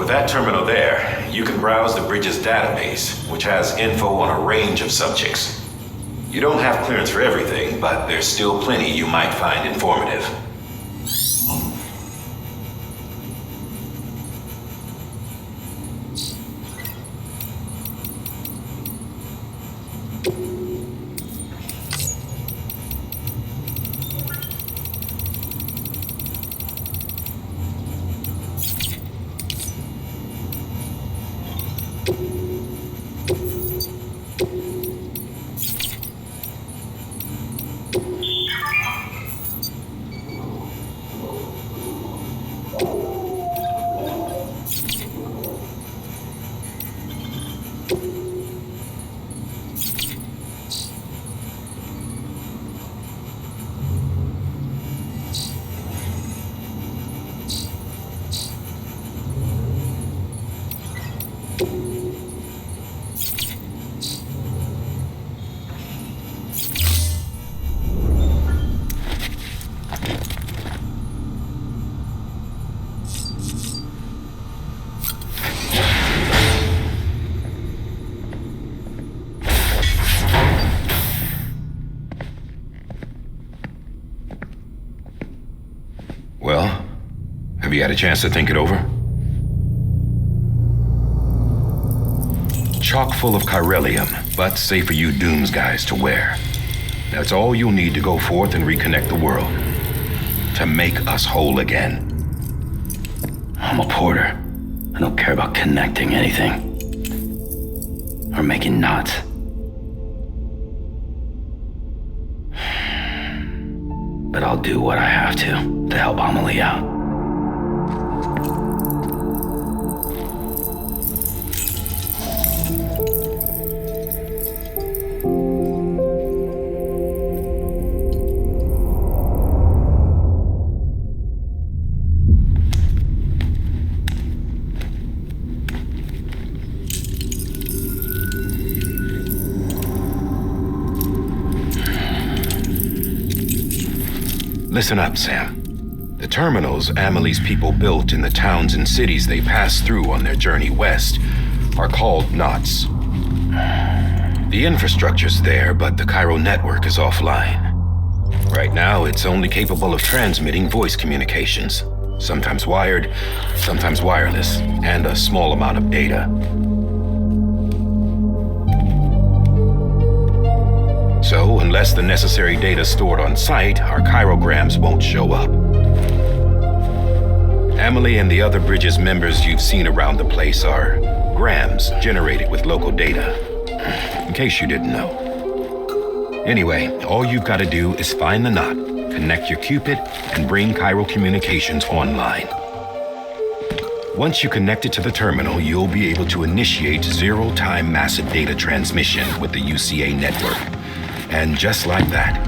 that terminal there, you can browse the bridge's database, which has info on a range of subjects. You don't have clearance for everything, but there's still plenty you might find informative. Well, have you had a chance to think it over? Chock full of chiralium, but safe for you Dooms guys to wear. That's all you'll need to go forth and reconnect the world. To make us whole again. I'm a porter. I don't care about connecting anything. Or making knots. But I'll do what I have to help Amelie out. Listen up, Sam. The terminals Amelie's people built in the towns and cities they passed through on their journey west are called knots. The infrastructure's there, but the Cairo network is offline. Right now, it's only capable of transmitting voice communications, sometimes wired, sometimes wireless, and a small amount of data. So, unless the necessary data stored on site, our chirograms won't show up. Amelie and the other Bridges members you've seen around the place are grams generated with local data, in case you didn't know. Anyway, all you've got to do is find the knot, connect your Cupid, and bring Cairo communications online. Once you connect it to the terminal, you'll be able to initiate zero-time massive data transmission with the UCA network. And just like that,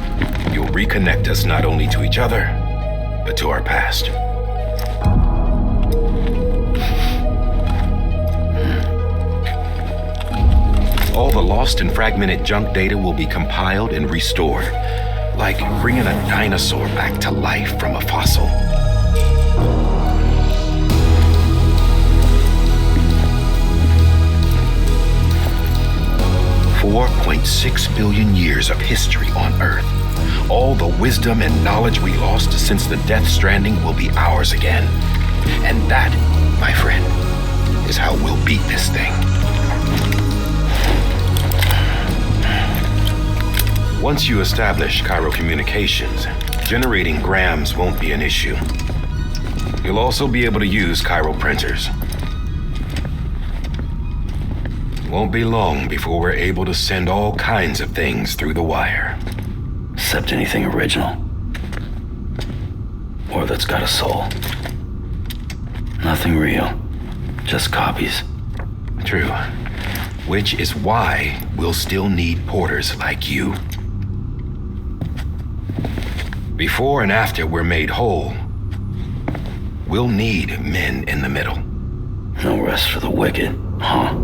you'll reconnect us not only to each other, but to our past. All the lost and fragmented junk data will be compiled and restored, like bringing a dinosaur back to life from a fossil. $4.6 billion years of history on Earth. All the wisdom and knowledge we lost since the Death Stranding will be ours again. And that, my friend, is how we'll beat this thing. Once you establish Cairo communications, generating grams won't be an issue. You'll also be able to use Cairo printers. Won't be long before we're able to send all kinds of things through the wire. Except anything original. Or that's got a soul. Nothing real. Just copies. True. Which is why we'll still need porters like you. Before and after we're made whole, we'll need men in the middle. No rest for the wicked, huh?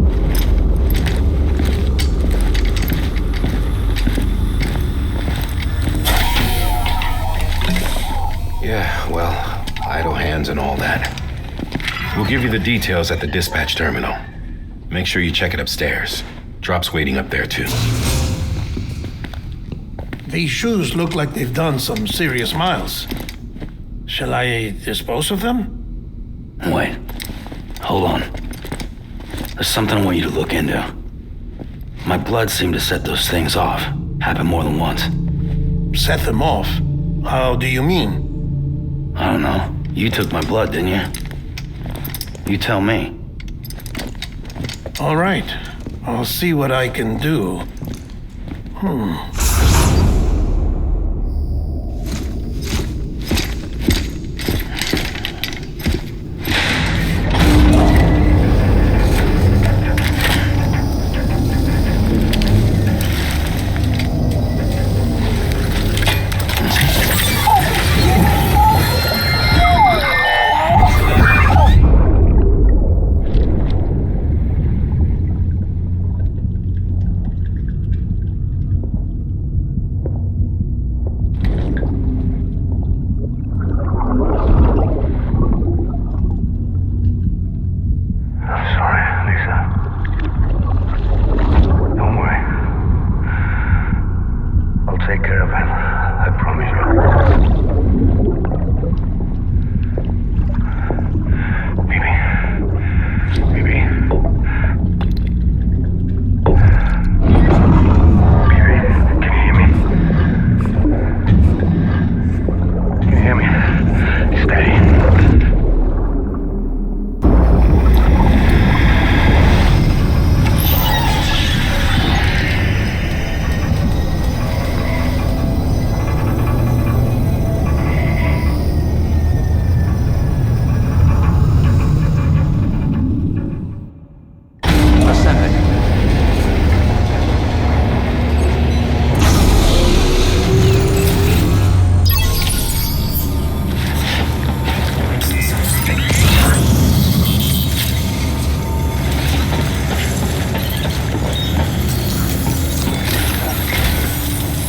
Yeah, well, idle hands and all that. We'll give you the details at the dispatch terminal. Make sure you check it upstairs. Drop's waiting up there, too. These shoes look like they've done some serious miles. Shall I dispose of them? Wait. Hold on. There's something I want you to look into. My blood seemed to set those things off. Happened more than once. Set them off? How do you mean? I don't know. You took my blood, didn't you? You tell me. All right. I'll see what I can do.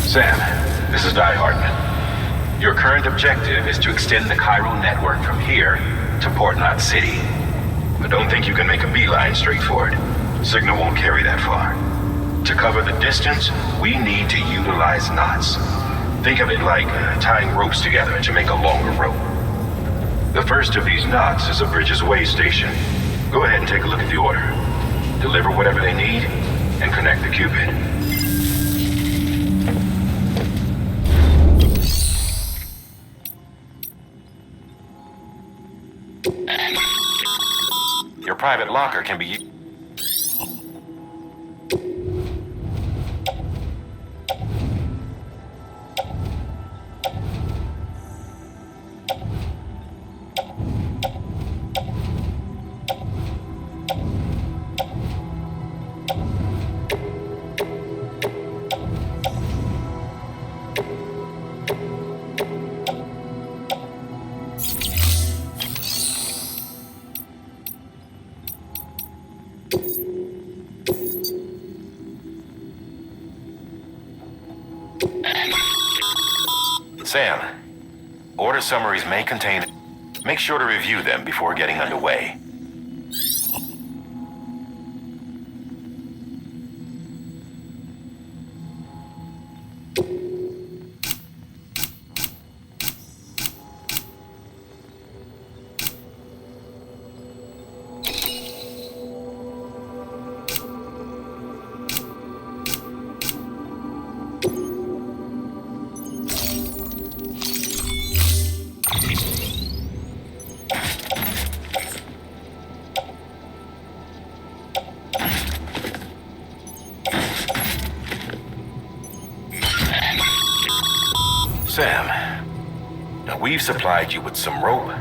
Sam, this is Die Hartman. Your current objective is to extend the chiral network from here to Port Knot City. But don't think you can make a beeline straight for it. Signal won't carry that far. To cover the distance, we need to utilize knots. Think of it like tying ropes together to make a longer rope. The first of these knots is a Bridges way station. Go ahead and take a look at the order. Deliver whatever they need, and connect the Cupid. Your private locker can be... Sam, order summaries may contain... Make sure to review them before getting underway. Sam, now we've supplied you with some rope.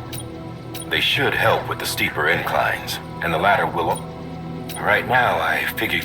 They should help with the steeper inclines, and the ladder will... Right now, I figure...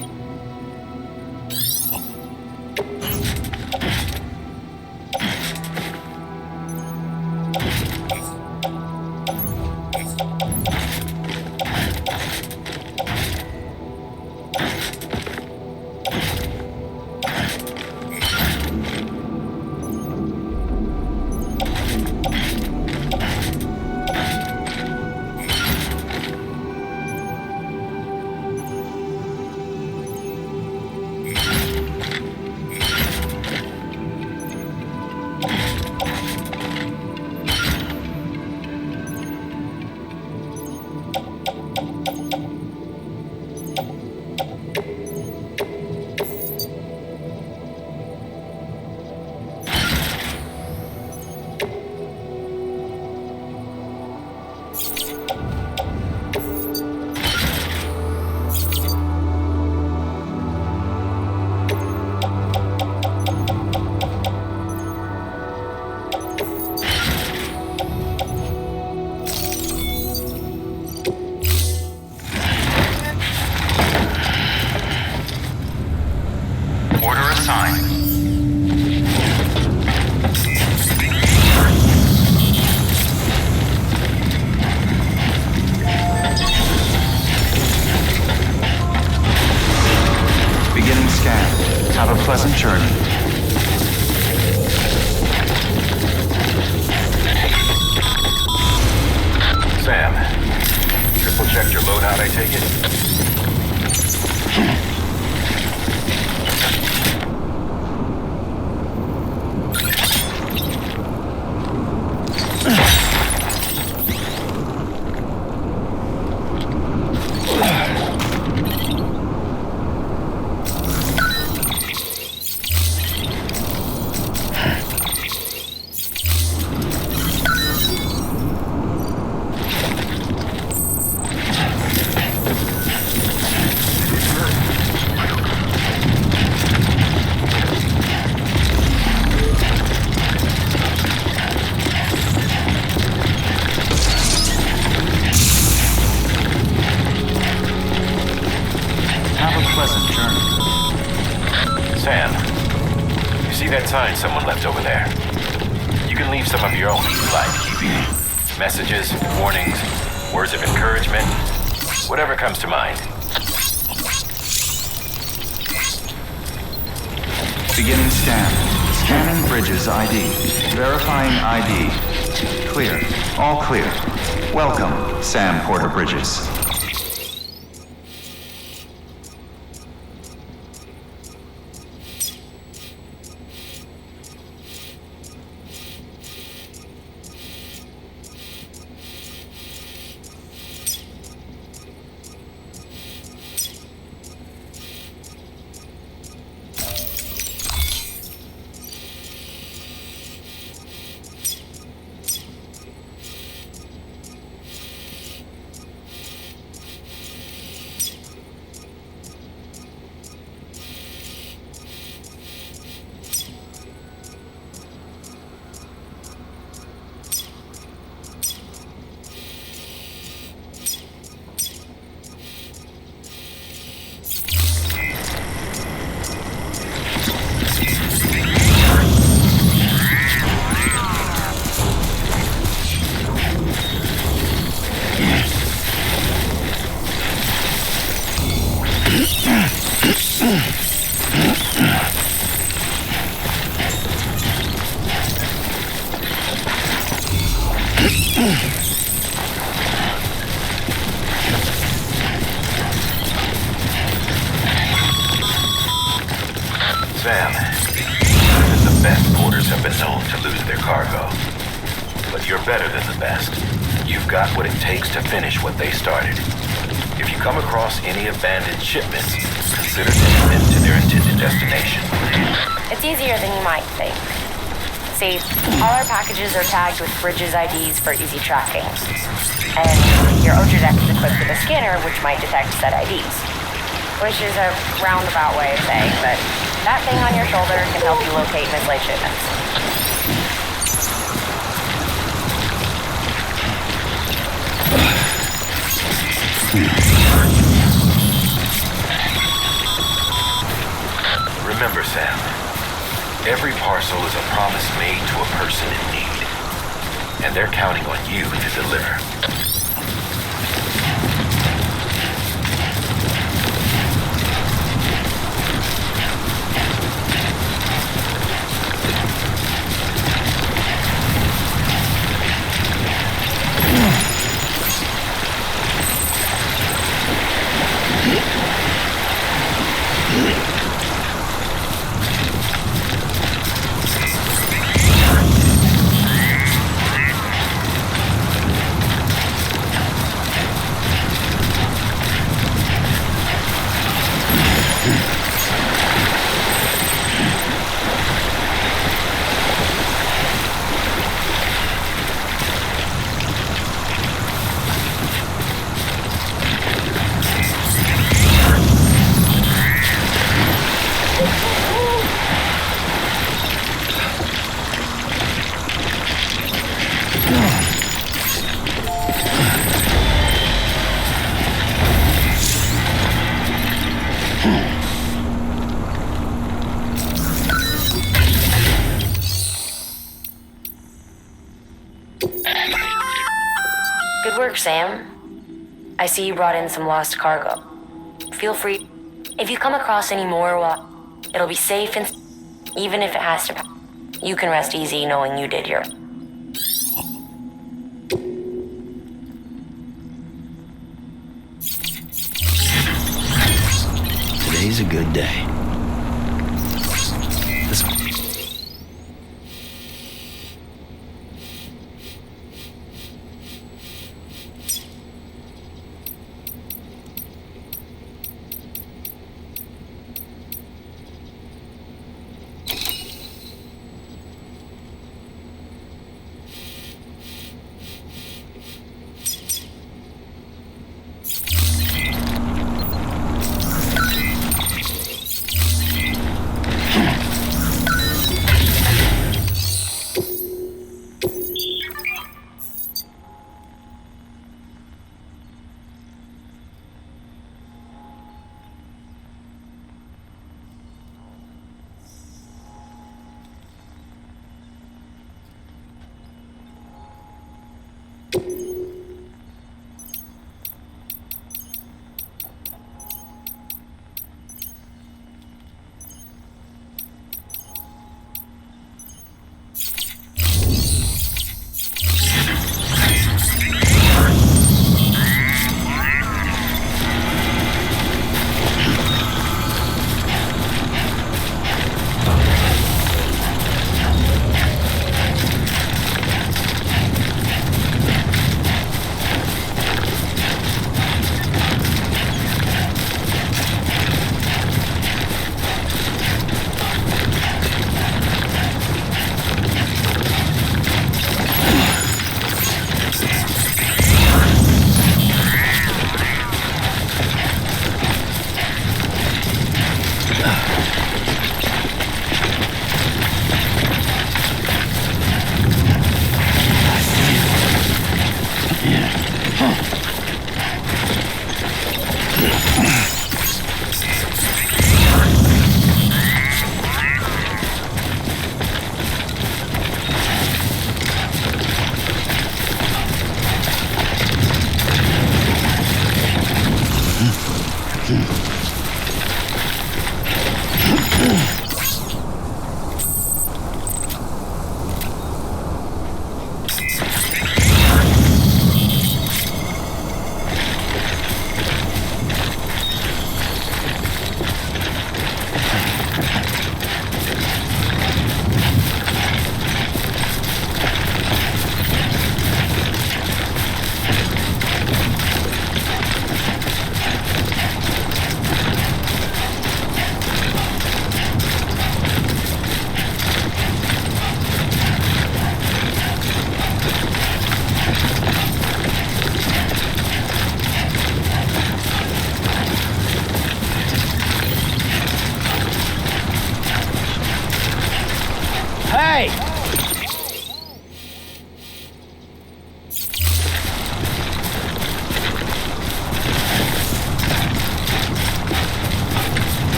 Order assigned. Beginning scan. Have a pleasant journey. Sam, triple checked your loadout, I take it? Sam, you see that sign someone left over there? You can leave some of your own if you like, keeping messages, warnings, words of encouragement, whatever comes to mind. Beginning scan. Scanning Bridges ID. Verifying ID. Clear. All clear. Welcome, Sam Porter Bridges. Sam, even the best porters have been known to lose their cargo. But you're better than the best. You've got what it takes to finish what they started. If you come across any abandoned shipments, consider taking them to their intended destination. It's easier than you might think. See, all our packages are tagged with Bridges IDs for easy tracking. And your OTRDEC is equipped with a scanner which might detect said IDs. Which is a roundabout way of saying that that thing on your shoulder can help you locate mislaid shipments. Remember, Sam, every parcel is a promise made to a person in need. And they're counting on you to deliver. Good work, Sam. I see you brought in some lost cargo. Feel free. If you come across any more, well, it'll be safe and even if it has to. You can rest easy knowing you did your. Today's a good day. This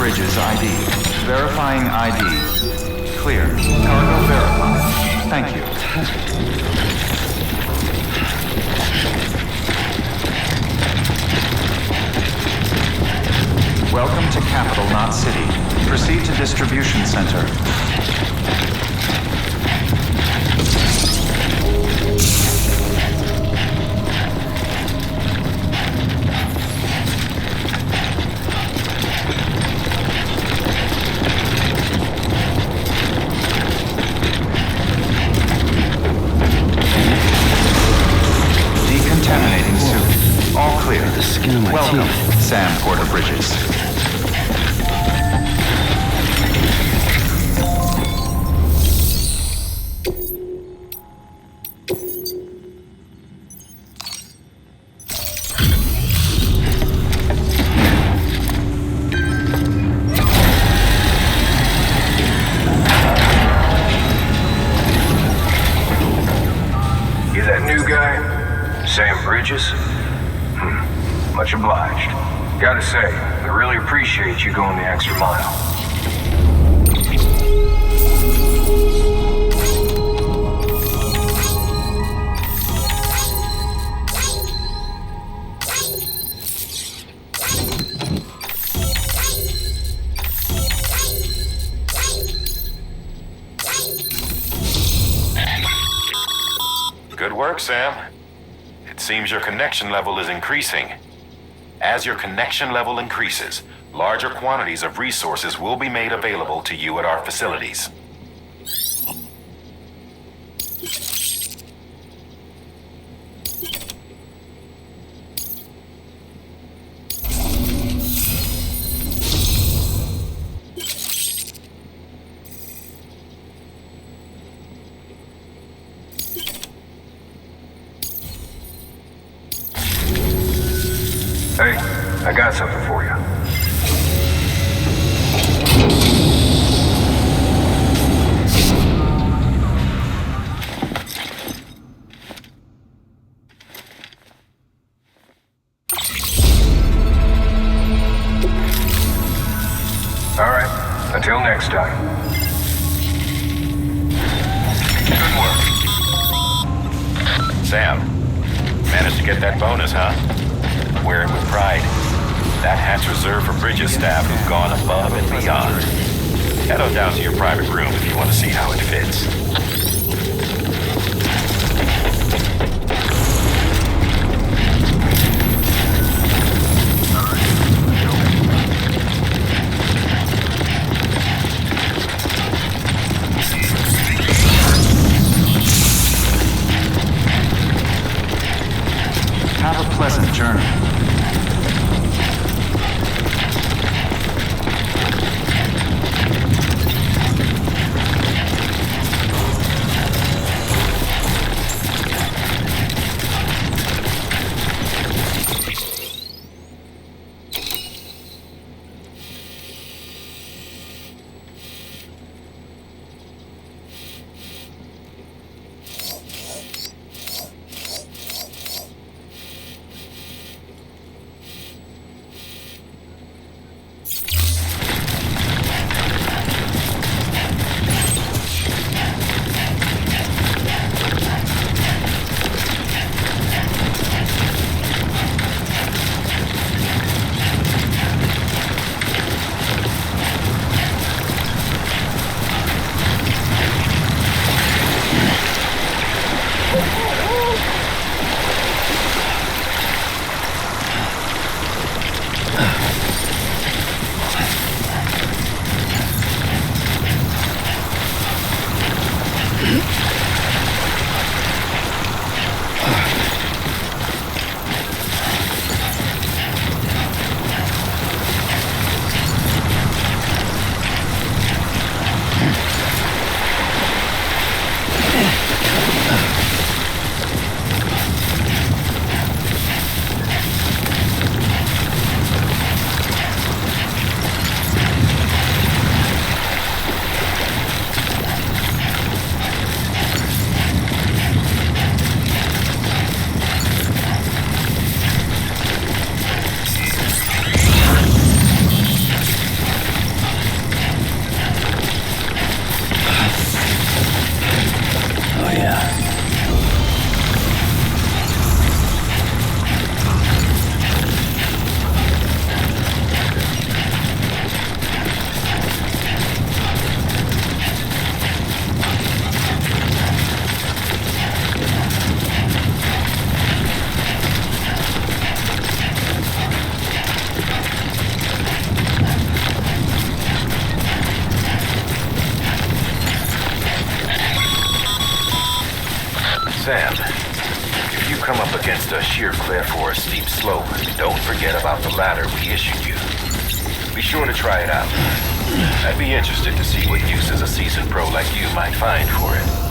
bridge's ID. Verifying ID. Clear. Cargo verified. Thank you. Welcome to Capital, not City. Proceed to distribution center. Decontaminating suit. All clear. The skin of my Welcome, teeth. Sam Porter Bridges. You that new guy? Sam Bridges? Much obliged. Gotta say, I really appreciate you going the extra mile. Good work, Sam. It seems your connection level is increasing. As your connection level increases, larger quantities of resources will be made available to you at our facilities. Hey, I got something for you. All right, until next time. Good work. Sam, managed to get that bonus, huh? Wear it with pride. That hat's reserved for Bridges staff who've gone above and beyond. Head on down to your private room if you want to see how it fits. Have a pleasant journey. come up against a sheer cliff or a steep slope, don't forget about the ladder we issued you. Be sure to try it out. I'd be interested to see what uses a seasoned pro like you might find for it.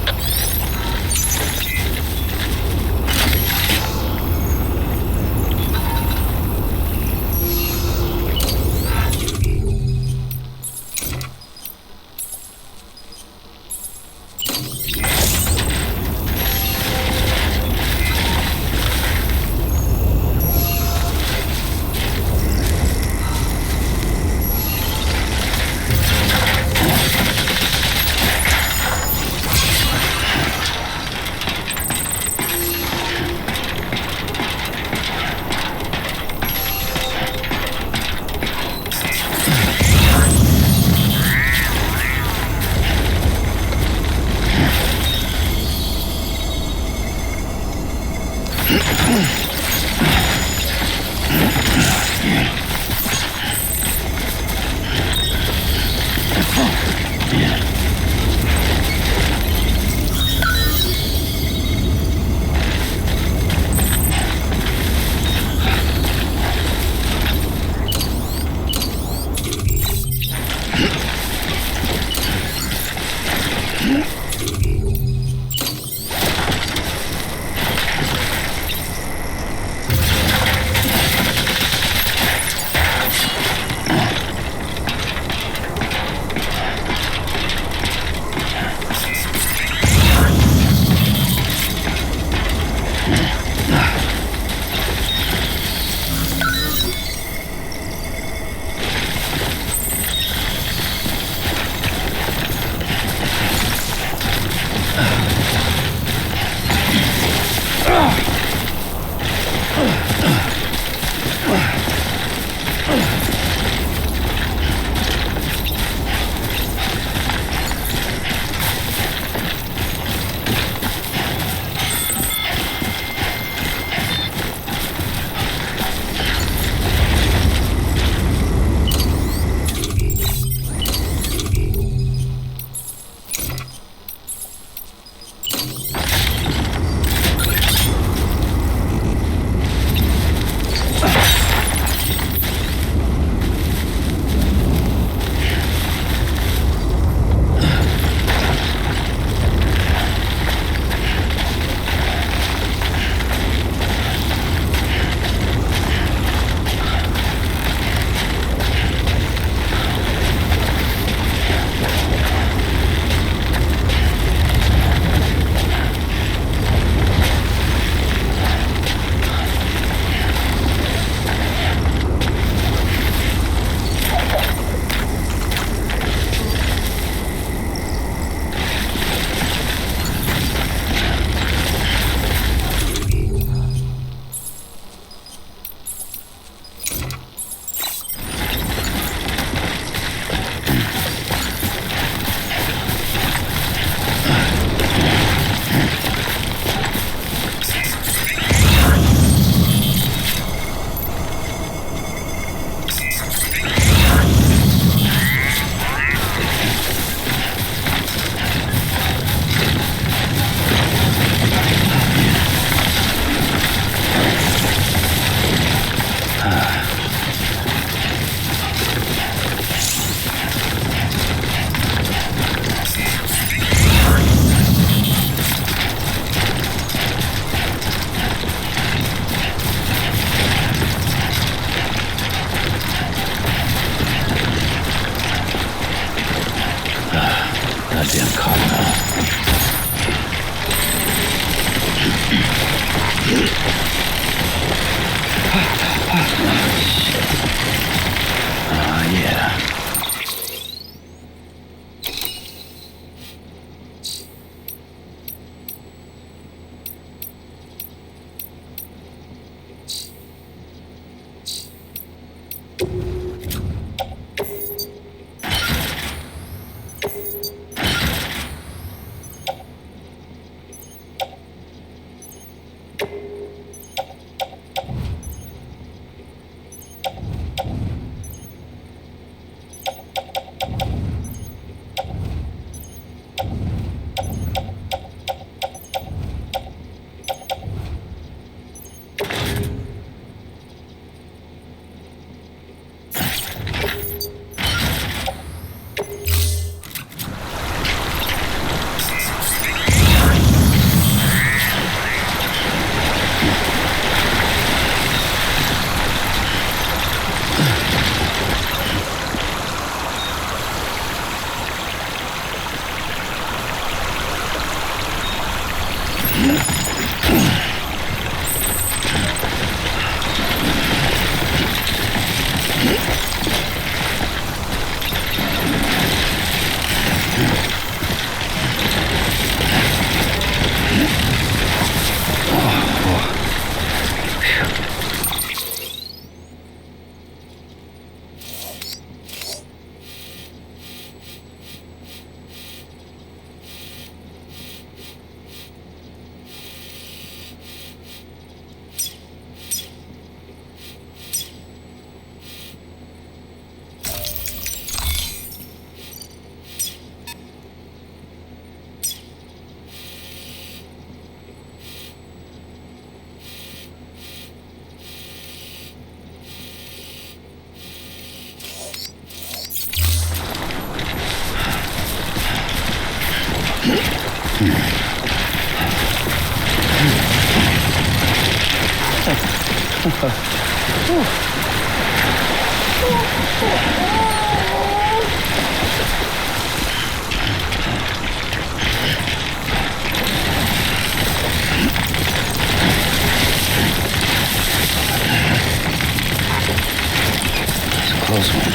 Close one.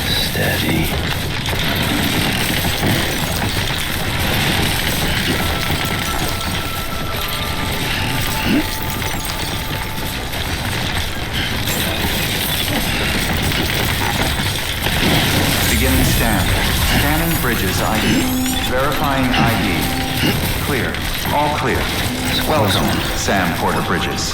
Steady. Beginning scan. Scanning bridges ID. Verifying ID. Clear. All clear. Welcome, Sam Porter Bridges.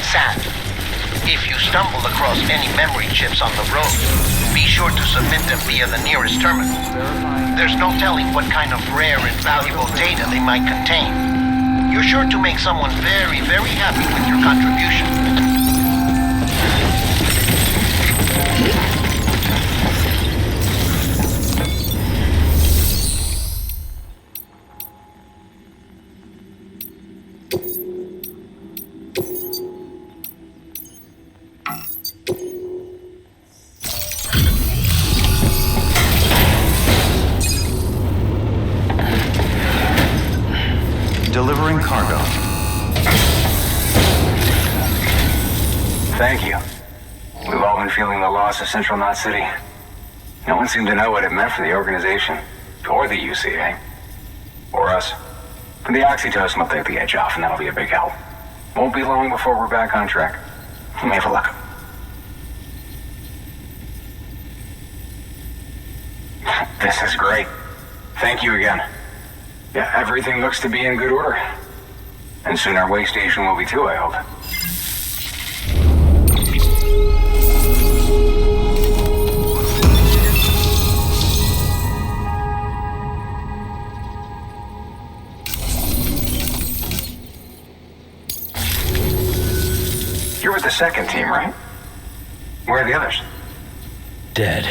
Sam, if you stumble across any memory chips on the road, be sure to submit them via the nearest terminal. There's no telling what kind of rare and valuable data they might contain. You're sure to make someone very, very happy with your contribution. Delivering cargo. Thank you. We've all been feeling the loss of Central Knot City. No one seemed to know what it meant for the organization, or the UCA, or us. For the oxytocin will take the edge off, and that'll be a big help. Won't be long before we're back on track. You may have a look. This is great. Thank you again. Yeah, everything looks to be in good order. And soon our way station will be too, I hope. You're with the second team, right? Where are the others? Dead.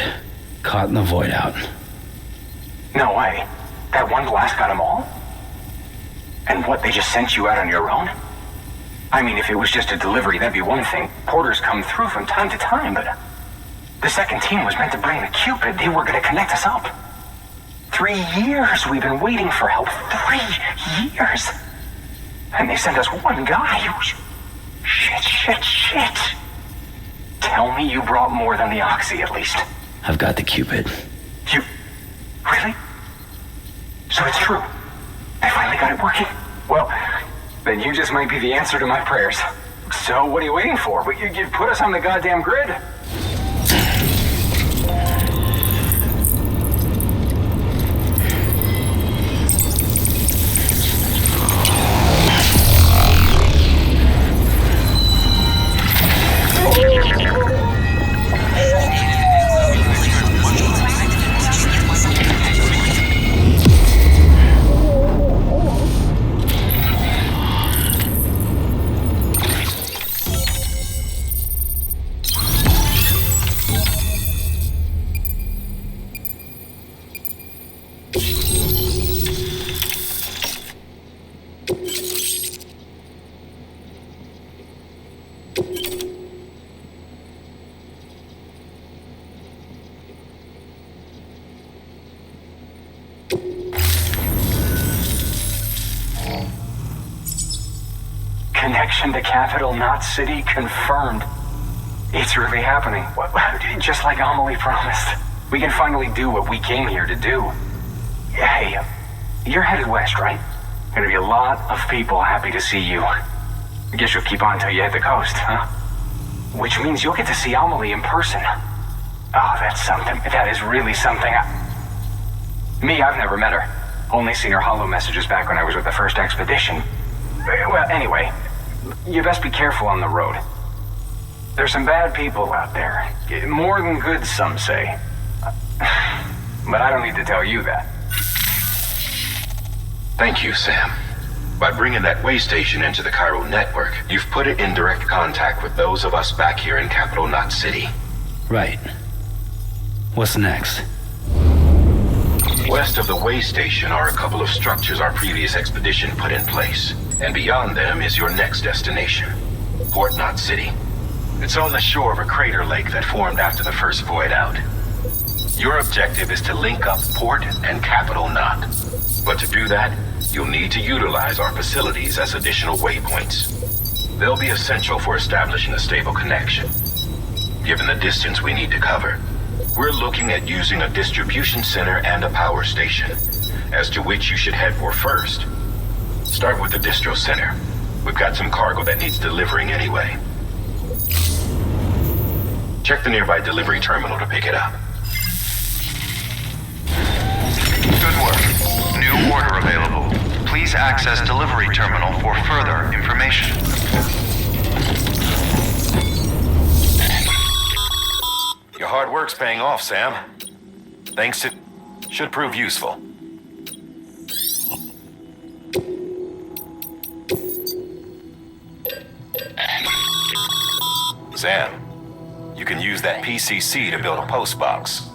Caught in the void out. No way. That one blast got them all? And what, they just sent you out on your own? I mean, if it was just a delivery, that'd be one thing. Porters come through from time to time, but the second team was meant to bring the Cupid. They were going to connect us up. 3 years we've been waiting for help. 3 years. And they sent us one guy. Shit. Tell me you brought more than the Oxy, at least. I've got the Cupid. You... Really? So it's true. I finally got it working. Well, then you just might be the answer to my prayers. So what are you waiting for? You put us on the goddamn grid. Connection to Capital Knot City confirmed. It's really happening. Just like Amelie promised. We can finally do what we came here to do. Hey, you're headed west, right? Gonna be a lot of people happy to see you. I guess you'll keep on until you hit the coast, huh? Which means you'll get to see Amelie in person. Oh, that's something. That is really something. I've never met her. Only seen her holo messages back when I was with the first expedition. Well, anyway, you best be careful on the road. There's some bad people out there. More than good, some say. But I don't need to tell you that. Thank you, Sam. By bringing that way station into the Cairo network, you've put it in direct contact with those of us back here in Capital Knot City. Right. What's next? West of the way station are a couple of structures our previous expedition put in place. And beyond them is your next destination, Port Knot City. It's on the shore of a crater lake that formed after the first void out. Your objective is to link up Port and Capital Knot. But to do that, you'll need to utilize our facilities as additional waypoints. They'll be essential for establishing a stable connection. Given the distance we need to cover, we're looking at using a distribution center and a power station, as to which you should head for first. Start with the distro center. We've got some cargo that needs delivering anyway. Check the nearby delivery terminal to pick it up. Good work. New order available. Please access delivery terminal for further information. Your hard work's paying off, Sam. Thanks to... should prove useful. Sam, you can use that PCC to build a post box.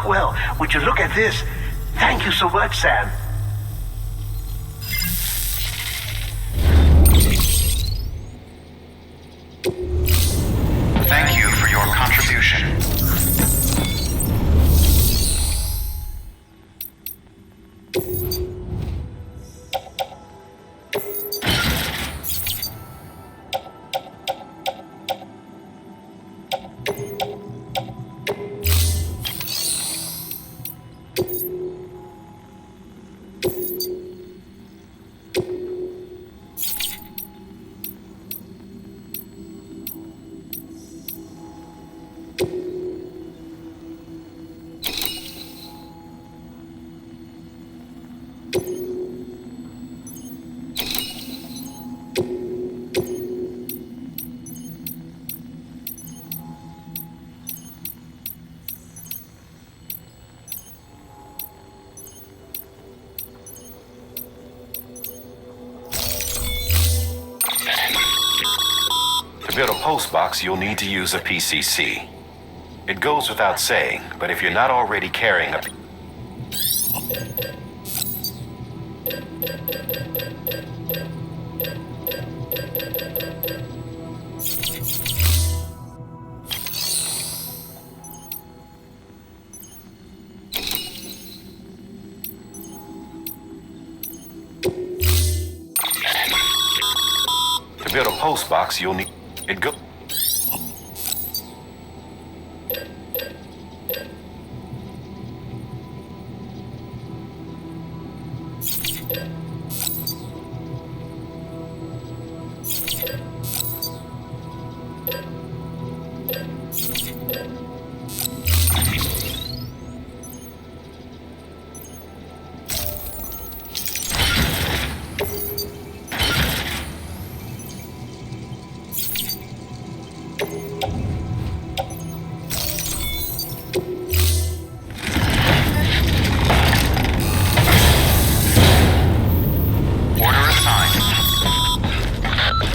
Well, would you look at this? Thank you so much, Sam. Thank you for your contribution. To build a post box, you'll need to use a PCC. It goes without saying, but if you're not already carrying a... To build a post box, you'll need... It go...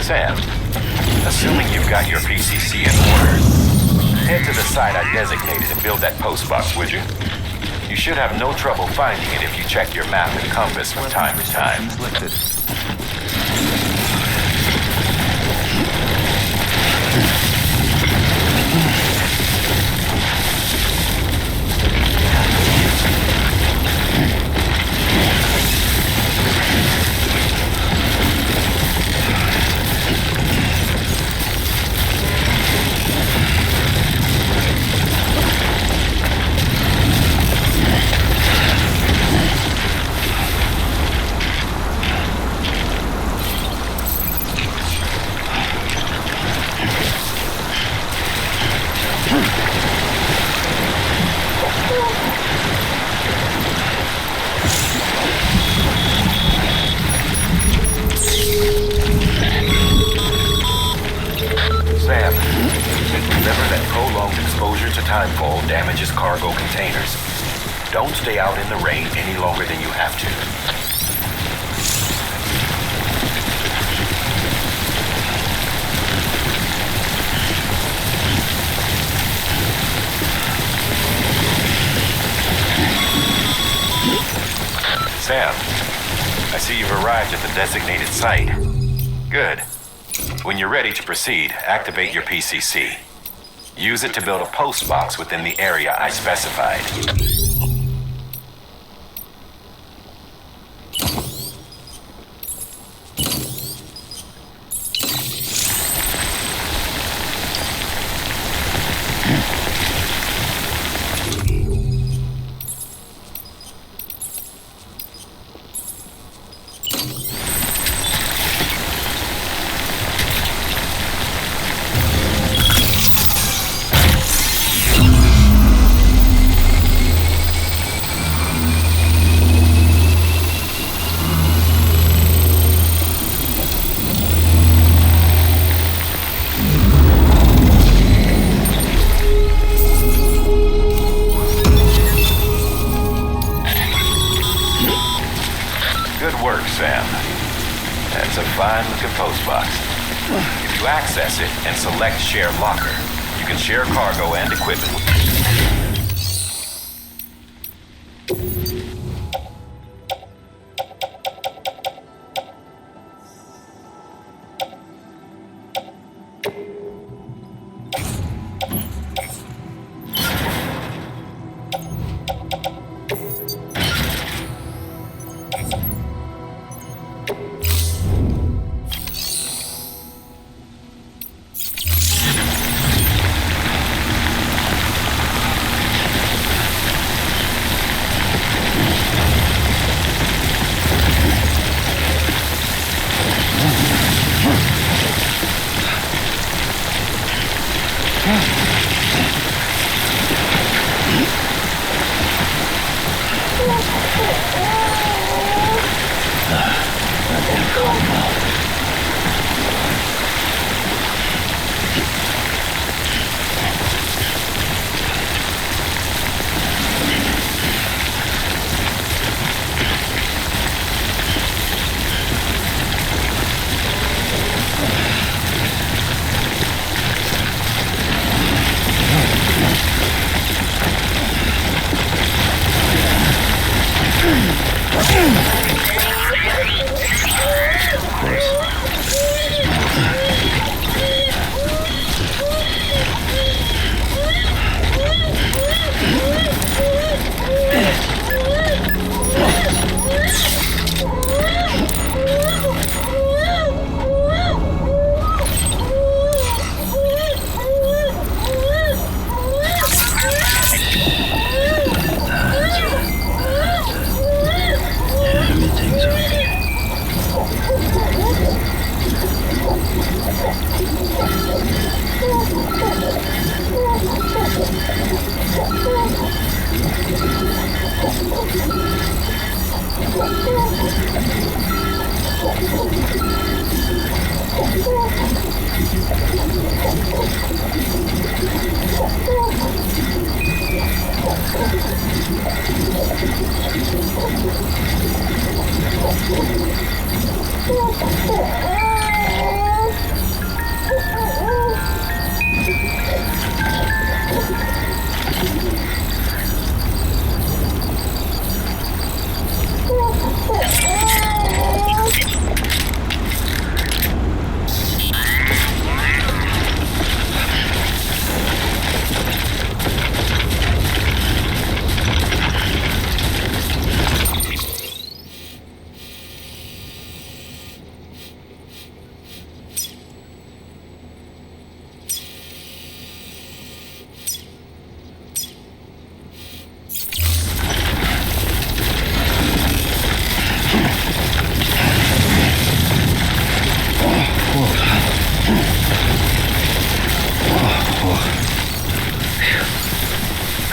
Sam, assuming you've got your PCC in order, head to the site I designated and build that post box, would you? You should have no trouble finding it if you check your map and compass from time to time. Sam, remember that prolonged exposure to timefall damages cargo containers. Don't stay out in the rain any longer than you have to. Sam, I see you've arrived at the designated site. Good. When you're ready to proceed, activate your PCC. Use it to build a post box within the area I specified. Good work, Sam. That's a fine-looking post box. If you access it and select Share Locker, you can share cargo and equipment with...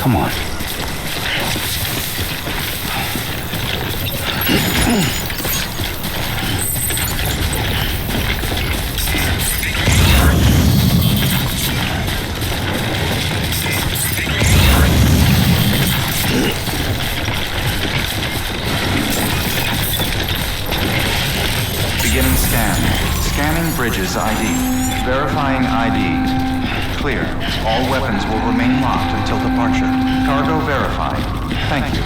Come on. Beginning scan. Scanning bridges ID. Verifying ID. Clear. All weapons will remain locked until departure. Cargo verified. Thank you.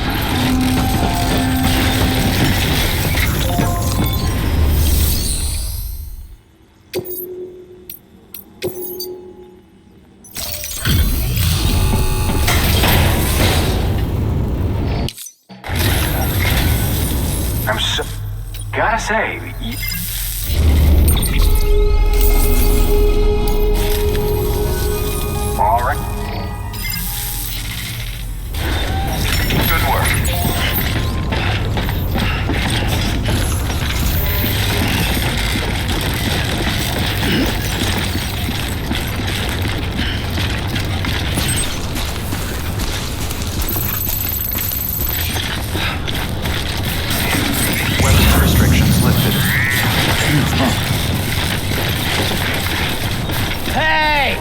Gotta say, all right. Good work. Weapons restrictions lifted. Hey!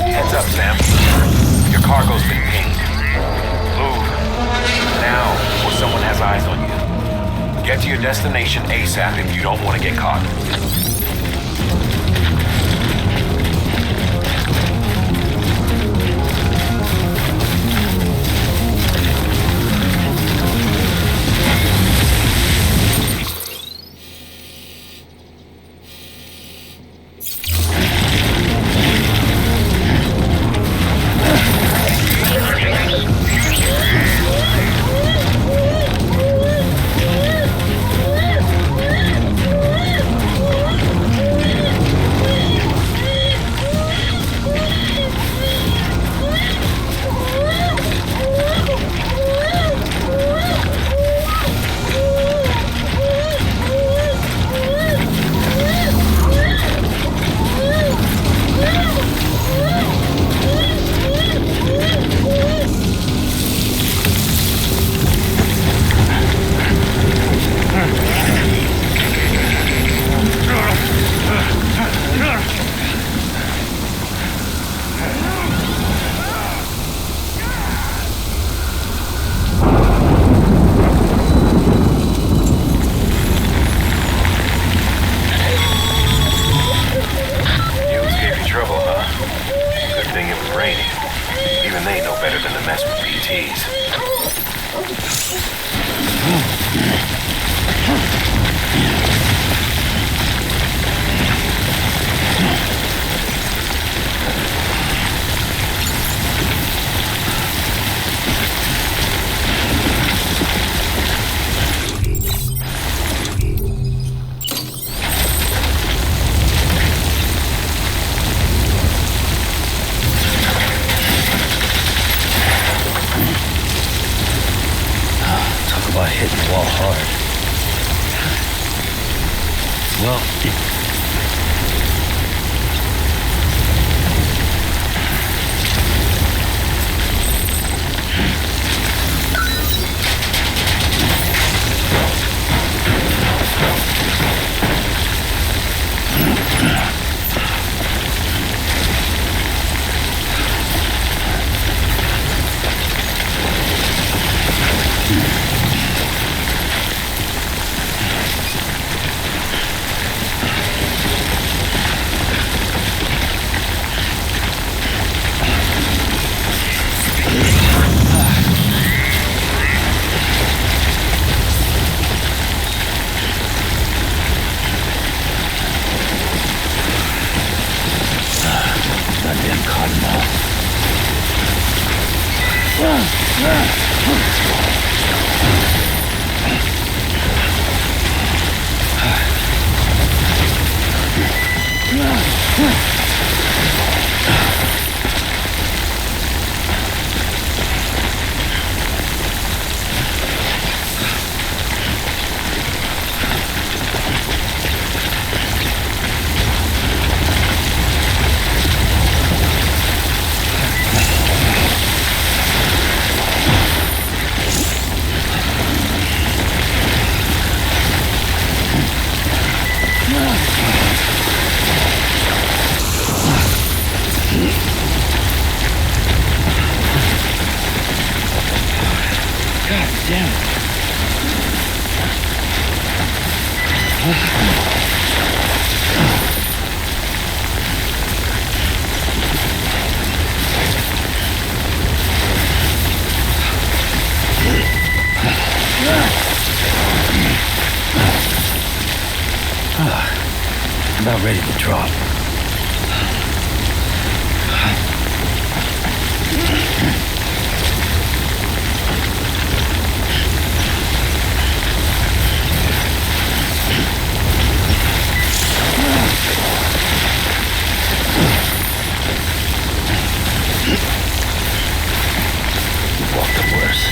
Heads up, Sam. Your cargo's been pinged. Move. Now, before someone has eyes on you. Get to your destination ASAP if you don't want to get caught. Even they know better than to mess with PTs. Hitting the wall hard. Well, Goddamn cotton mall. About ready to drop. Walk the worst.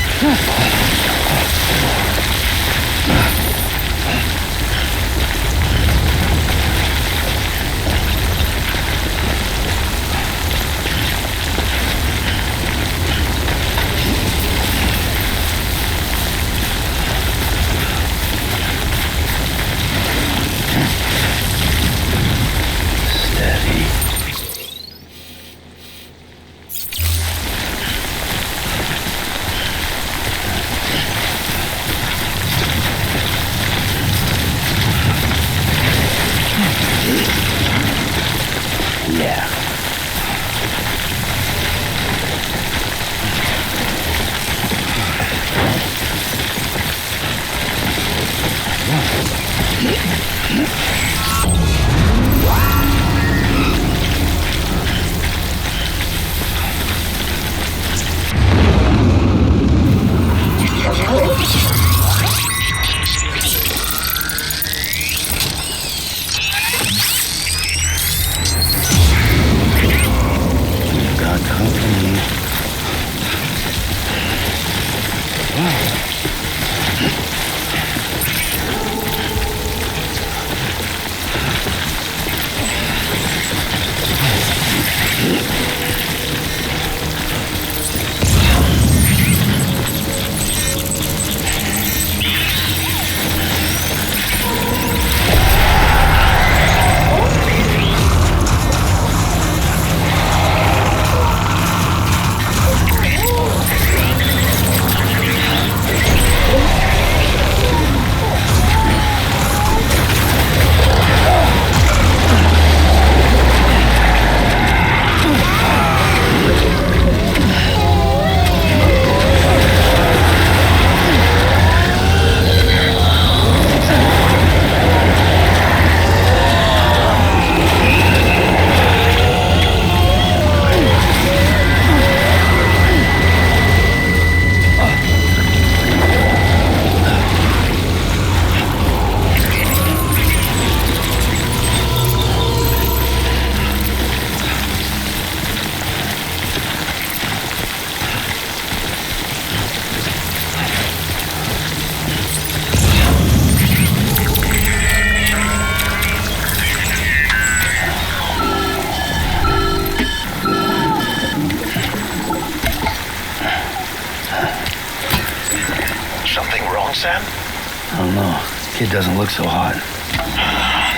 Sam? I don't know. Kid doesn't look so hot.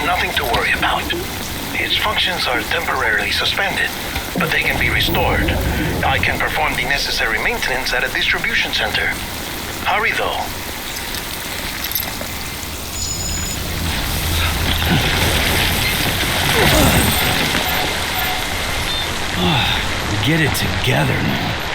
Nothing to worry about. Its functions are temporarily suspended, but they can be restored. I can perform the necessary maintenance at a distribution center. Hurry, though. Get it together, man.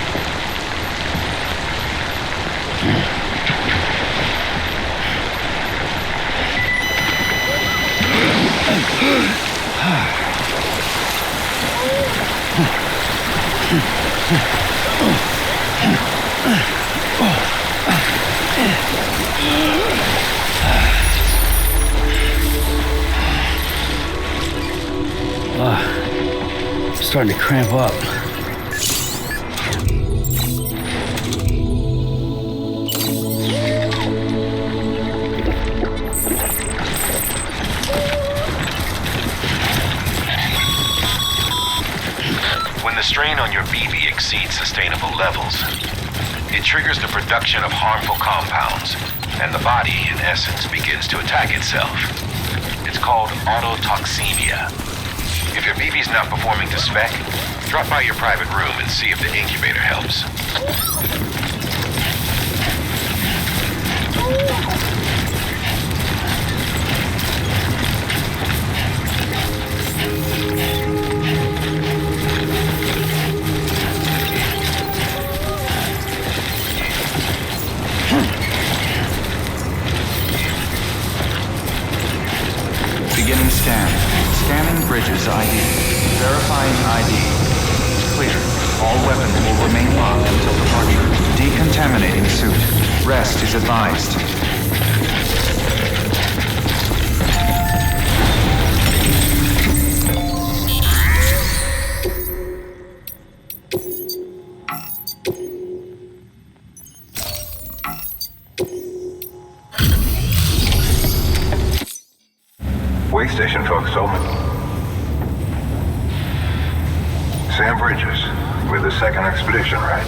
Starting to cramp up. When the strain on your BB exceeds sustainable levels, it triggers the production of harmful compounds, and the body, in essence, begins to attack itself. It's called autotoxemia. If your BB's not performing to spec, drop by your private room and see if the incubator helps. Beginning scan. Scanning bridges ID. Verifying ID. Clear. All weapons will remain locked until departure. Decontaminating suit. Rest is advised. Way station folks, open. Sam Bridges, with the second expedition, right?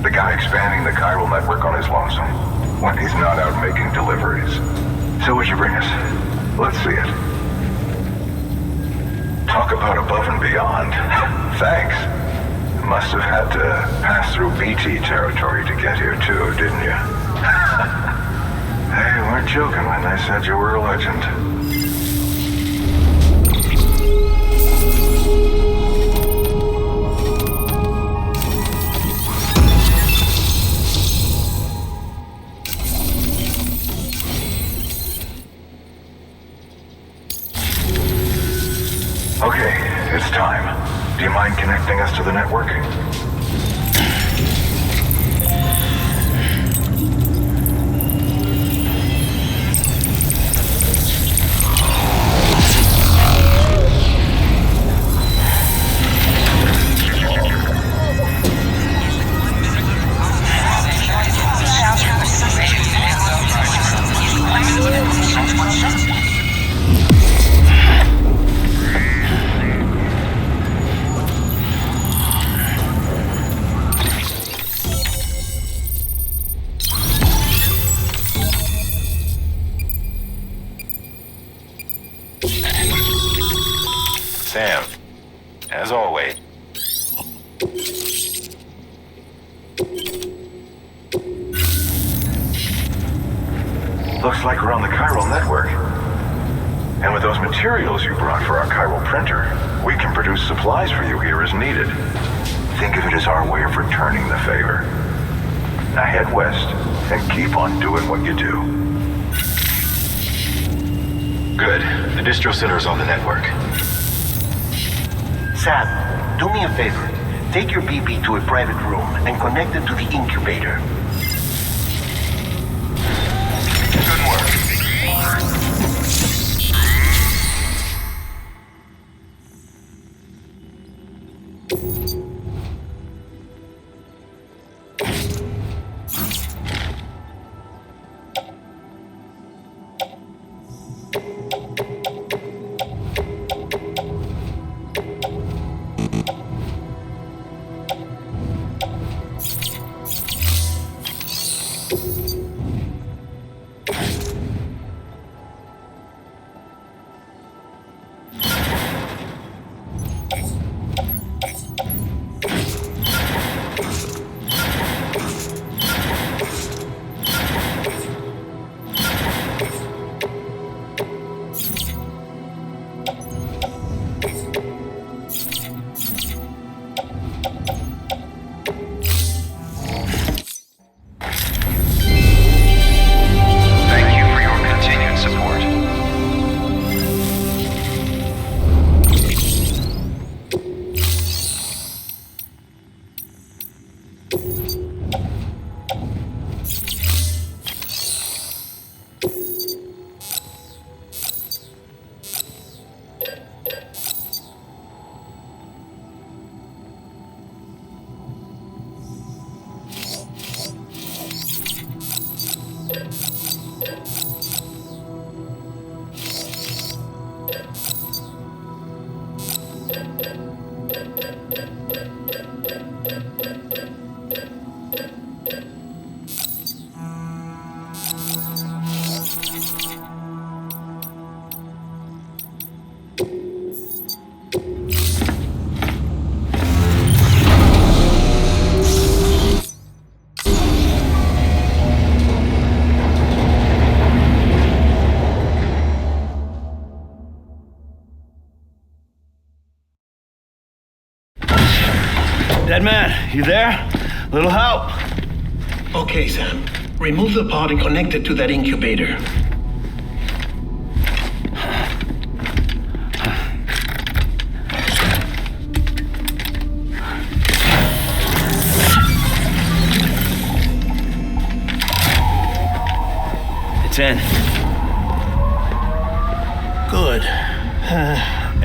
The guy expanding the chiral network on his lonesome, when he's not out making deliveries. So what'd you bring us? Let's see it. Talk about above and beyond. Thanks. Must have had to pass through BT territory to get here too, didn't you? They weren't joking when they said you were a legend. Okay, it's time. Do you mind connecting us to the network? Sam, as always. Looks like we're on the chiral network. And with those materials you brought for our chiral printer, we can produce supplies for you here as needed. Think of it as our way of returning the favor. Now head west and keep on doing what you do. Good. The distro center is on the network. Sam, do me a favor. Take your BB to a private room and connect it to the incubator. Good work. Dead man, you there? Little help? Okay, Sam. Remove the pod and connect it to that incubator. It's in. Good.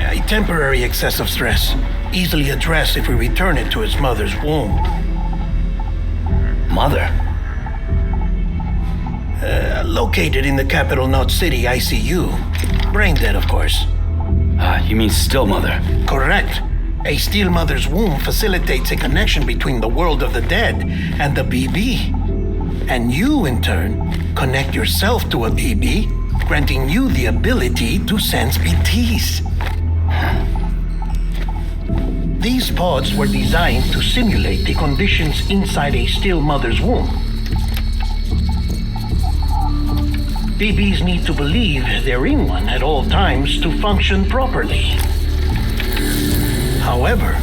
A temporary excessive stress. Easily addressed if we return it to its mother's womb. Mother? Located in the capital Knot City ICU. Brain dead, of course. You mean still mother? Correct. A still mother's womb facilitates a connection between the world of the dead and the BB. And you, in turn, connect yourself to a BB, granting you the ability to sense BTs. These pods were designed to simulate the conditions inside a still mother's womb. BBs need to believe they're in one at all times to function properly. However,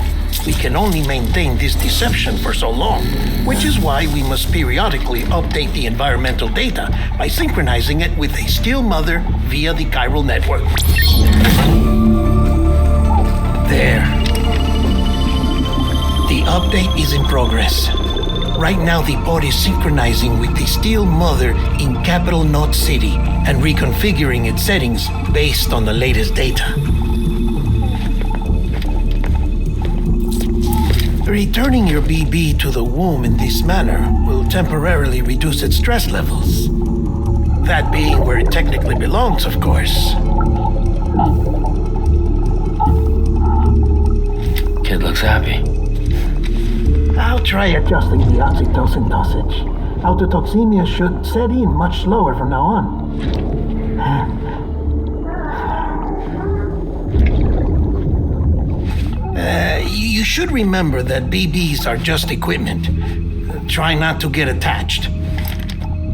we can only maintain this deception for so long, which is why we must periodically update the environmental data by synchronizing it with a still mother via the chiral network. There. The update is in progress. Right now, the pod is synchronizing with the still mother in capital Knot City and reconfiguring its settings based on the latest data. Returning your BB to the womb in this manner will temporarily reduce its stress levels. That being where it technically belongs, of course. Kid looks happy. I'll try adjusting the oxytocin dosage. Autotoxemia should set in much slower from now on. You should remember that BBs are just equipment. Try not to get attached.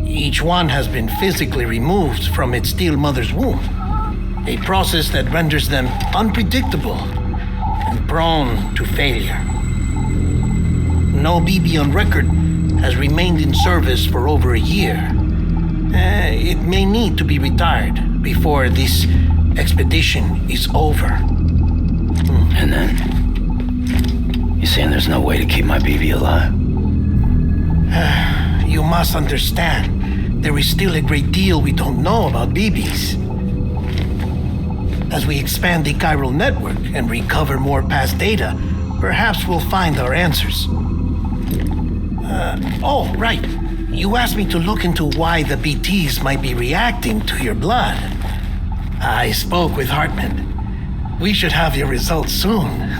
Each one has been physically removed from its still mother's womb. A process that renders them unpredictable and prone to failure. No BB on record has remained in service for over a year. It may need to be retired before this expedition is over. And then? You saying there's no way to keep my BB alive? You must understand, there is still a great deal we don't know about BBs. As we expand the chiral network and recover more past data, perhaps we'll find our answers. Oh, right. You asked me to look into why the BTs might be reacting to your blood. I spoke with Hartman. We should have your results soon.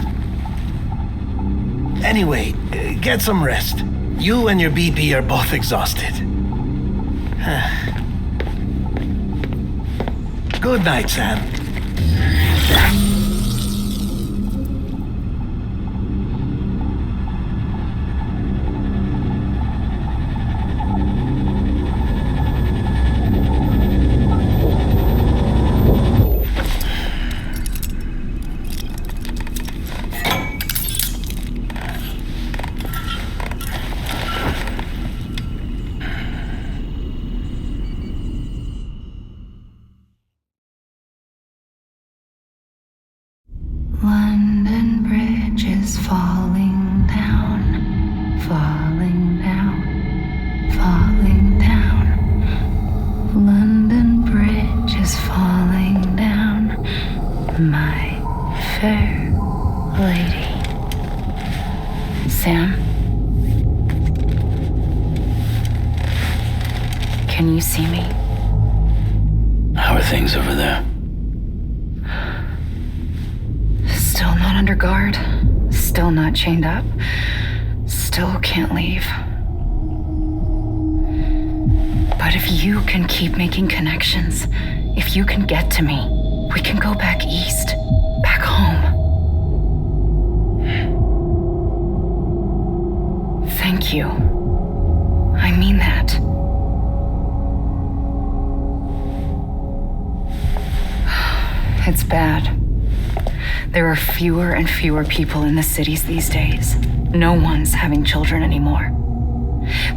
Anyway, get some rest. You and your BB are both exhausted. Good night, Sam. London Bridge is falling down, falling down, falling down. London Bridge is falling down, my fair lady. Sam? Can you see me? How are things over there? Still not under guard, still not chained up, still can't leave. But if you can keep making connections, if you can get to me, we can go back east, back home. Thank you. I mean that. It's bad. There are fewer and fewer people in the cities these days. No one's having children anymore.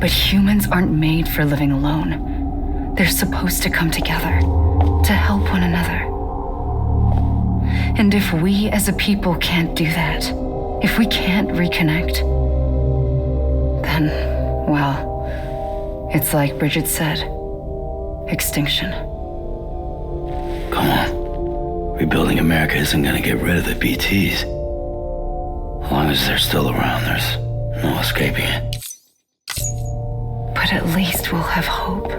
But humans aren't made for living alone. They're supposed to come together, to help one another. And if we as a people can't do that, if we can't reconnect, then, well, it's like Bridget said, extinction. Come on. Rebuilding America isn't gonna get rid of the BTs. As long as they're still around, there's no escaping it. But at least we'll have hope.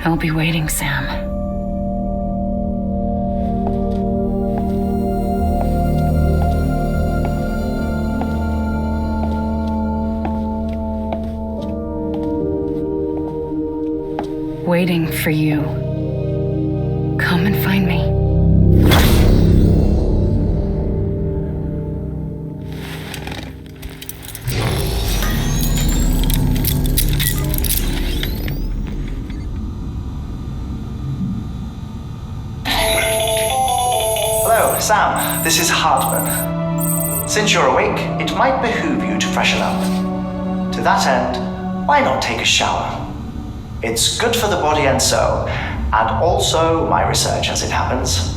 I'll be waiting, Sam. Waiting for you. Come and find me. Hello, Sam. This is Hardman. Since you're awake, it might behoove you to freshen up. To that end, why not take a shower? It's good for the body and soul, and also my research as it happens.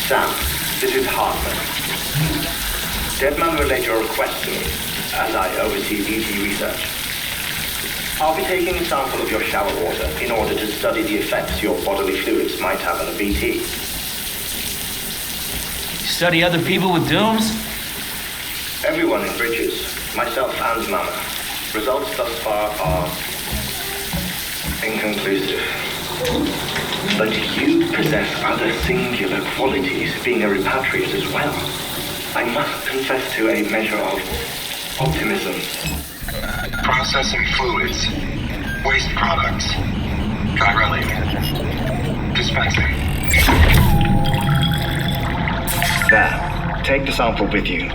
Sam, this is Hartman. Deadman relayed your request to me, as I oversee BT research. I'll be taking a sample of your shower water in order to study the effects your bodily fluids might have on a BT. Study other people with dooms? Everyone in Bridges, myself and Mama. Results thus far are inconclusive. But you possess other singular qualities, being a repatriate as well. I must confess to a measure of optimism. Processing fluids. Waste products. Dry dispensing. There, take the sample with you.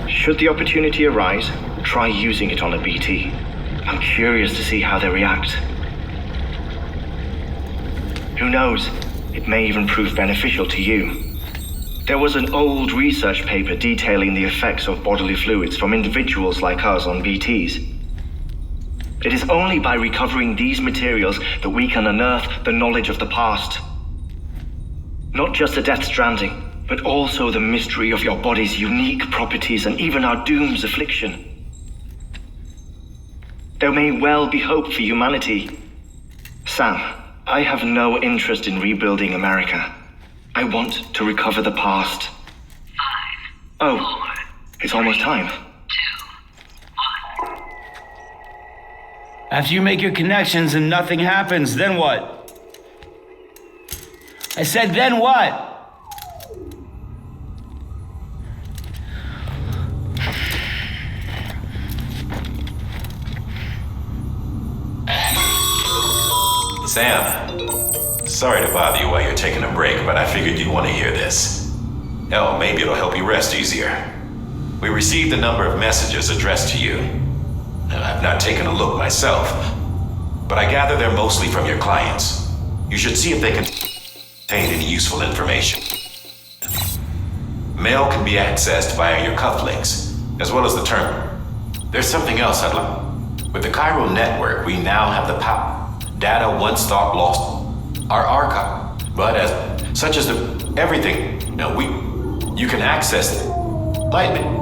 Should the opportunity arise, try using it on a BT. I'm curious to see how they react. Who knows, it may even prove beneficial to you. There was an old research paper detailing the effects of bodily fluids from individuals like us on BTs. It is only by recovering these materials that we can unearth the knowledge of the past. Not just the Death Stranding, but also the mystery of your body's unique properties and even our doom's affliction. There may well be hope for humanity. Sam, I have no interest in rebuilding America. I want to recover the past. 5, Oh, 4, it's almost time. 2, 1. After you make your connections and nothing happens, then what? I said, then what? Sam, sorry to bother you while you're taking a break, but I figured you'd want to hear this. Hell, maybe it'll help you rest easier. We received a number of messages addressed to you. I've not taken a look myself, but I gather they're mostly from your clients. You should see if they contain any useful information. Mail can be accessed via your cufflinks, as well as the terminal. There's something else I'd like. With the Chiral network, we now have the power. Data once thought lost are archived, but as Such as everything. No, you can access light.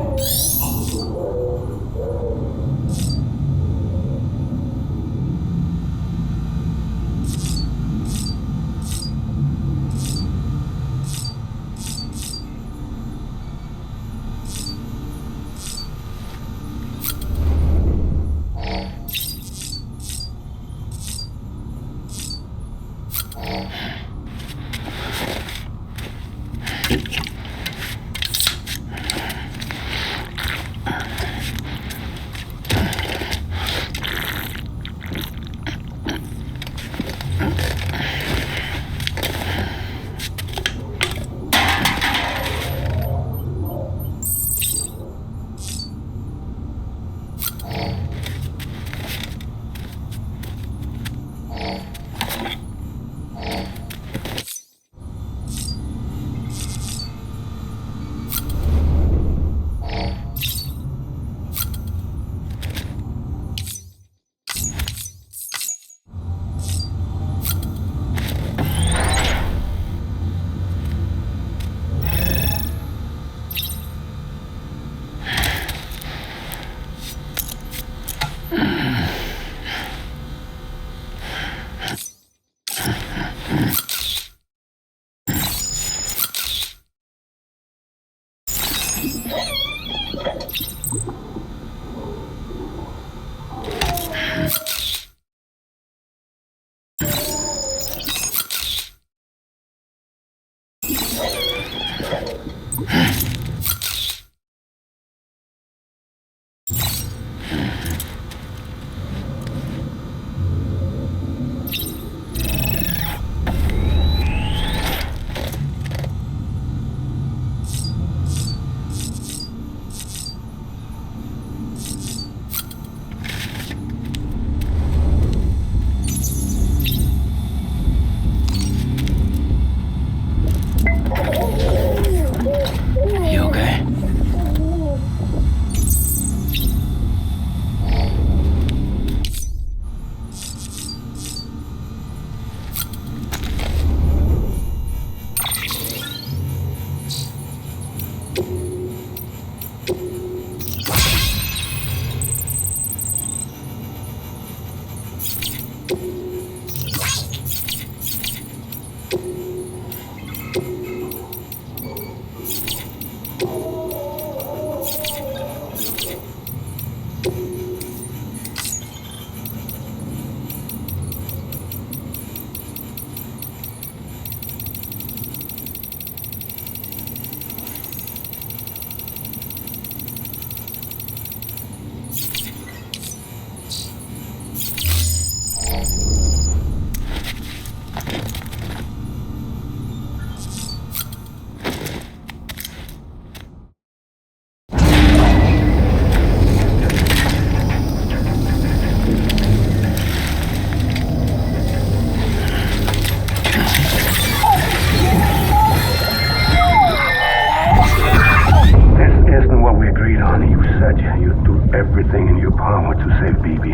everything in your power to save BB.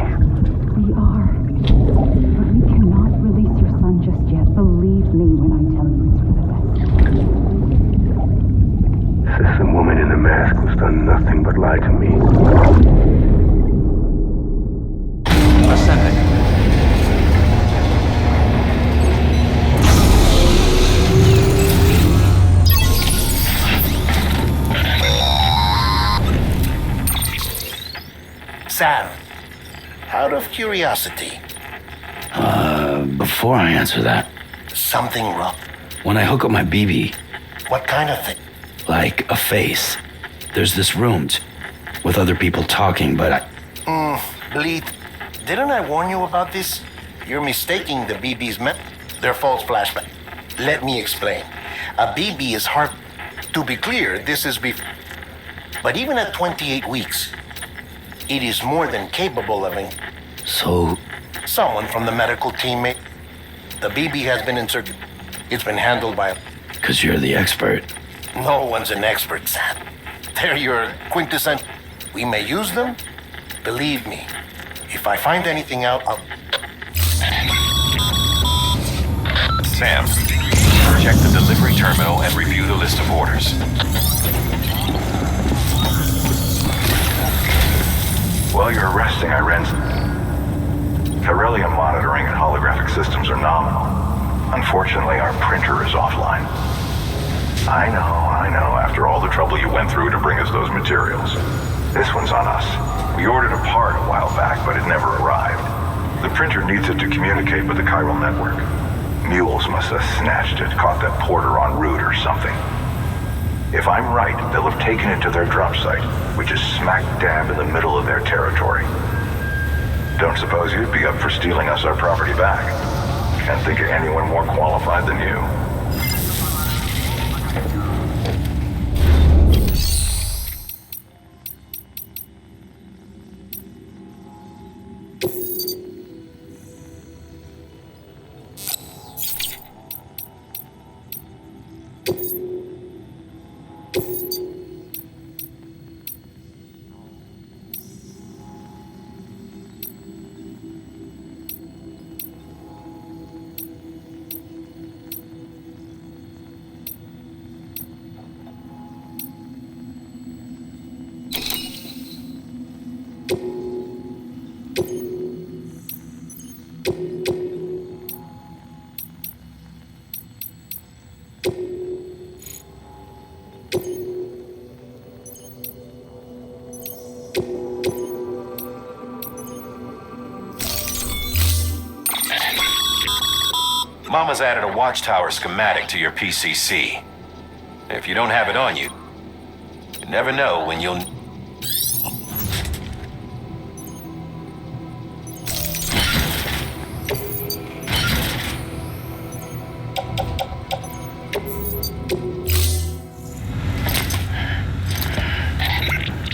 We are. But we cannot release your son just yet. Believe me when I tell you it's for the best. This woman in the mask who's done nothing but lie to me. Ascending. Sam, out of curiosity. Before I answer that, Something rough? when I hook up my BB, What kind of thing? like a face, there's this room with other people talking, but Bleed, didn't I warn you about this? You're mistaking the BB's They're false flashback. Let me explain. A BB is hard. To be clear, this is But even at 28 weeks, it is more than capable of So, someone from the medical team The BB has been inserted. It's been handled by because you're the expert. No one's an expert, Sam. They're your quintessential. We may use them. Believe me, if I find anything out, I'll... Sam, check the delivery terminal and review the list of orders. While you're resting, I ran... Beryllium monitoring and holographic systems are nominal. Unfortunately, our printer is offline. I know, after all the trouble you went through to bring us those materials. This one's on us. We ordered a part a while back, but it never arrived. The printer needs it to communicate with the chiral network. Mules must have snatched it, caught that porter en route or something. If I'm right, they'll have taken it to their drop site, which is smack dab in the middle of their territory. Don't suppose you'd be up for stealing us our property back? Can't think of anyone more qualified than you. Mama's added a watchtower schematic to your PCC. If you don't have it on you, you never know when you'll...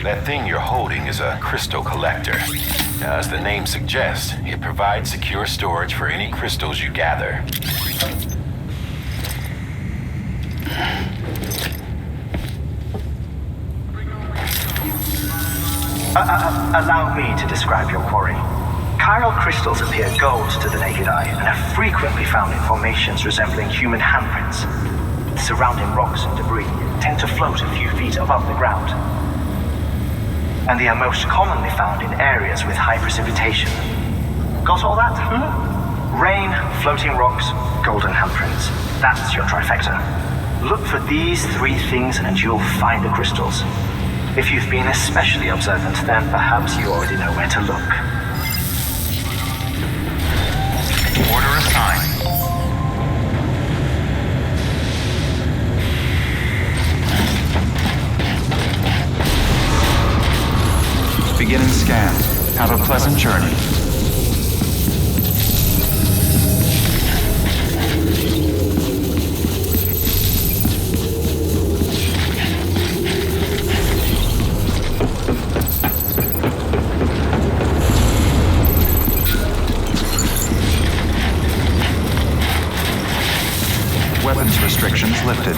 That thing you're holding is a crystal collector. Now, as the name suggests, it provides secure storage for any crystals you gather. Allow me to describe your quarry. Chiral crystals appear gold to the naked eye and are frequently found in formations resembling human handprints. Surrounding rocks and debris tend to float a few feet above the ground. And they are most commonly found in areas with high precipitation. Got all that? Rain, floating rocks, golden handprints. That's your trifecta. Look for these three things and you'll find the crystals. If you've been especially observant, then perhaps you already know where to look. Order assigned. Beginning scan. Have a pleasant journey. Weapons restrictions lifted.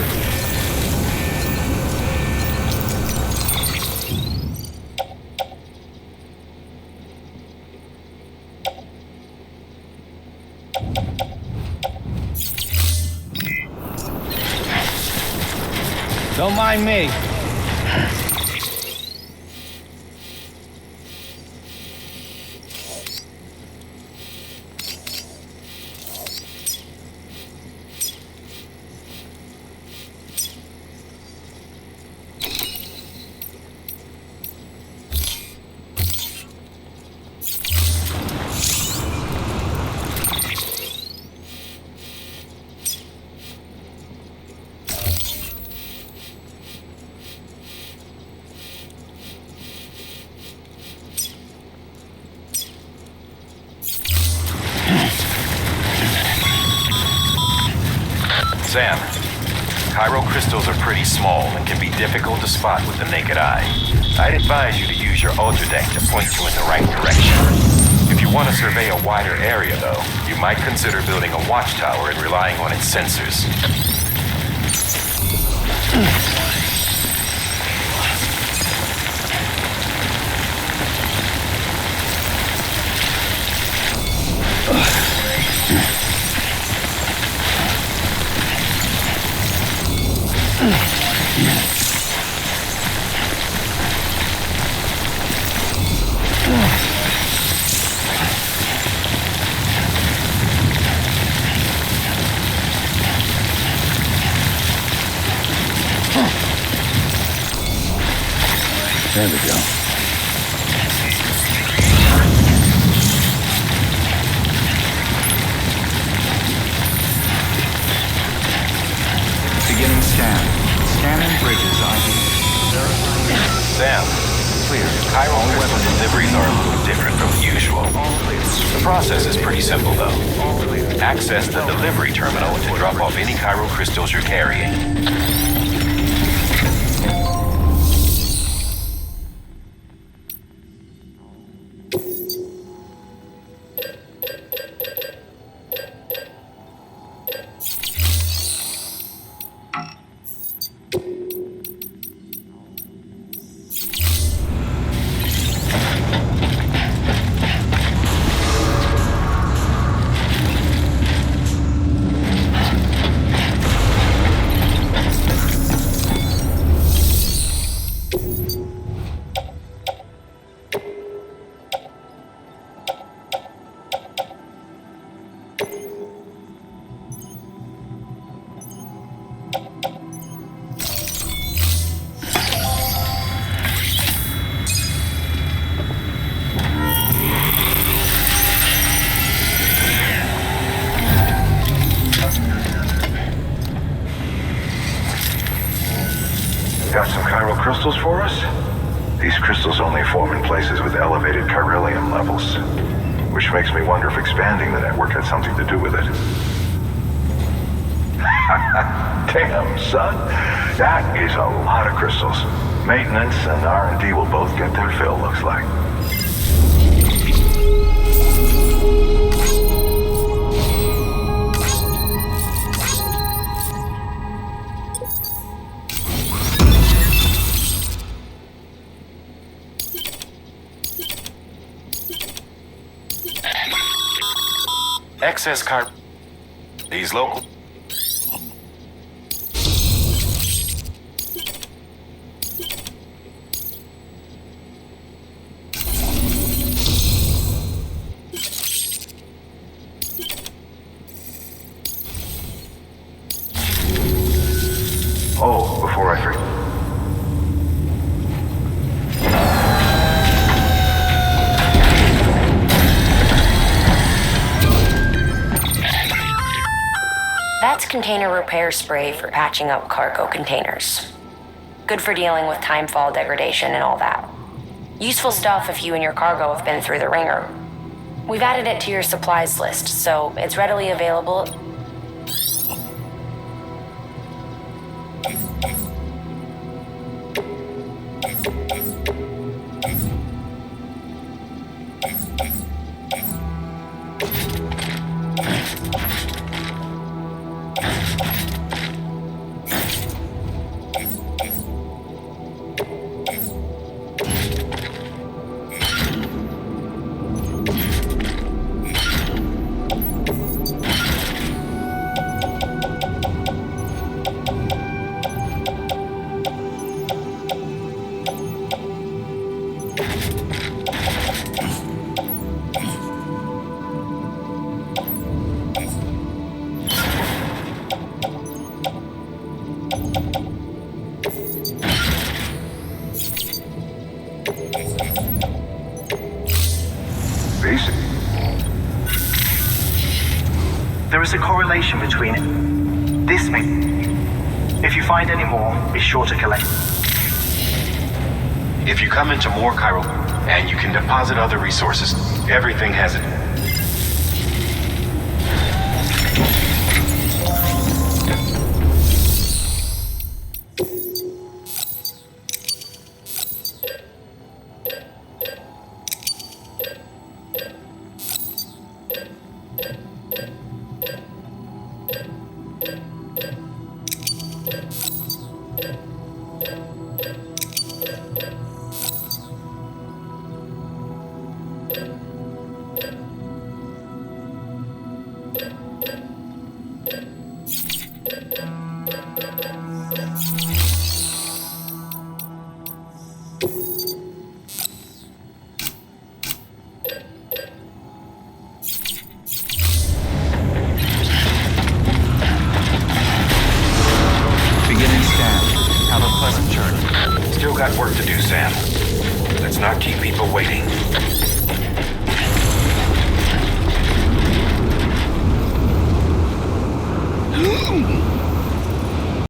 Don't mind me. Sam, chiral crystals are pretty small and can be difficult to spot with the naked eye. I'd advise you to use your ultradeck to point you in the right direction. If you want to survey a wider area, though, you might consider building a watchtower and relying on its sensors. There we go. Beginning scan. Scanning bridges ID. Sam. Clear. Chiral crystal deliveries are a little different from usual. The process is pretty simple, though. Access the delivery terminal to drop off any chiral crystals you're carrying. Got some chiral crystals for us? These crystals only form in places with elevated chiralium levels, which makes me wonder if expanding the network had something to do with it. Damn, son. That is a lot of crystals. Maintenance and R&D will both get their fill, looks like. Excess car. These local. Oh, before I forget. That's container repair spray for patching up cargo containers. Good for dealing with timefall degradation and all that. Useful stuff if you and your cargo have been through the ringer. We've added it to your supplies list, so it's readily available. There is a correlation between this. If you find any more, be sure to collect. If you come into more chiral and you can deposit other resources, everything has it. pleasant journey. Still got work to do, Sam. Let's not keep people waiting.